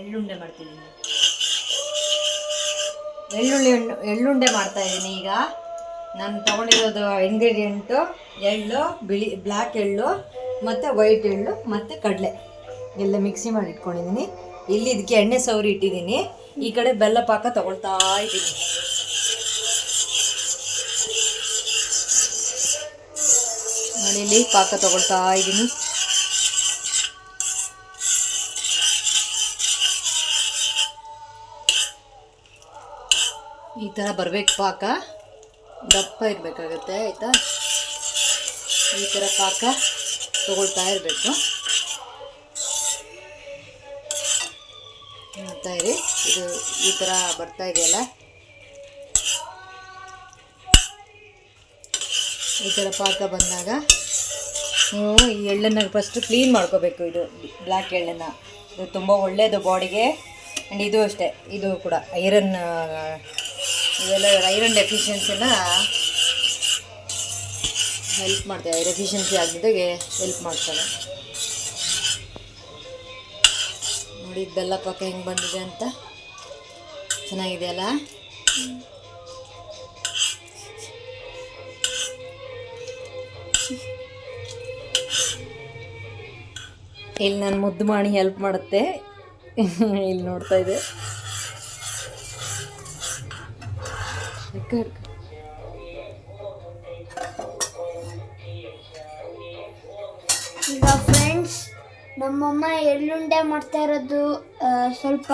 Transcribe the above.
ಎಳ್ಳುಂಡೆ ಮಾಡ್ತಿದ್ದೀನಿ. ಎಳ್ಳುಂಡೆ ಮಾಡ್ತಾ ಇದ್ದೀನಿ. ಈಗ ನಾನು ತೊಗೊಂಡಿರೋದು ಇಂಗ್ರೀಡಿಯೆಂಟು ಎಳ್ಳು, ಬ್ಲ್ಯಾಕ್ ಎಳ್ಳು ಮತ್ತು ವೈಟ್ ಎಳ್ಳು ಮತ್ತು ಕಡಲೆ ಎಲ್ಲ ಮಿಕ್ಸಿ ಮಾಡಿ ಇಟ್ಕೊಂಡಿದ್ದೀನಿ. ಇಲ್ಲಿ ಇದಕ್ಕೆ ಎಣ್ಣೆ ಸವರಿ ಇಟ್ಟಿದ್ದೀನಿ. ಈ ಕಡೆ ಬೆಲ್ಲ ಪಾಕ ತೊಗೊಳ್ತಾ ಇದ್ದೀನಿ. ನೋಡಿ ಇಲ್ಲಿ ಪಾಕ ತೊಗೊಳ್ತಾ ಇದ್ದೀನಿ. ಈ ಥರ ಬರಬೇಕು ಪಾಕ, ದಪ್ಪ ಇರಬೇಕಾಗತ್ತೆ ಆಯಿತಾ. ಈ ಥರ ಪಾಕ ತೊಗೊಳ್ತಾ ಇರಬೇಕು. ನೋಡ್ತಾ ಇರಿ, ಇದು ಈ ಥರ ಬರ್ತಾ ಇದೆಯಲ್ಲ, ಈ ಥರ ಪಾಕ ಬಂದಾಗ ನೀವು ಈ ಎಳ್ಳನ್ನು ಫಸ್ಟು ಕ್ಲೀನ್ ಮಾಡ್ಕೋಬೇಕು. ಇದು ಬ್ಲ್ಯಾಕ್ ಎಳ್ಳನ್ನು, ಇದು ತುಂಬ ಒಳ್ಳೆಯದು ಬಾಡಿಗೆ. ಆ್ಯಂಡ್ ಇದು ಅಷ್ಟೇ, ಇದು ಕೂಡ ಐರನ್, ಇವೆಲ್ಲ ಐರನ್ ಡೆಫಿಷಿಯನ್ಸಿನ ಹೆಲ್ಪ್ ಮಾಡ್ತೇವೆ. ಡೆಫಿಷಿಯನ್ಸಿ ಆಗಿದ್ದಾಗೆ ಹೆಲ್ಪ್ ಮಾಡ್ತಾರೆ. ನೋಡಿ ಬೆಲ್ಲ ಪಾಕ ಹೆಂಗೆ ಬಂದಿದೆ ಅಂತ, ಚೆನ್ನಾಗಿದೆಯಲ್ಲ. ಇಲ್ಲಿ ನಾನು ಮುದ್ದು ಮಾಡಿ ಹೆಲ್ಪ್ ಮಾಡುತ್ತೆ. ಇಲ್ಲಿ ನೋಡ್ತಾ ಇದೆ. ಈಗ ಫ್ರೆಂಡ್ಸ್, ನಮ್ಮಮ್ಮ ಎಳ್ಳುಂಡೆ ಮಾಡ್ತಾ ಇರೋದು ಸ್ವಲ್ಪ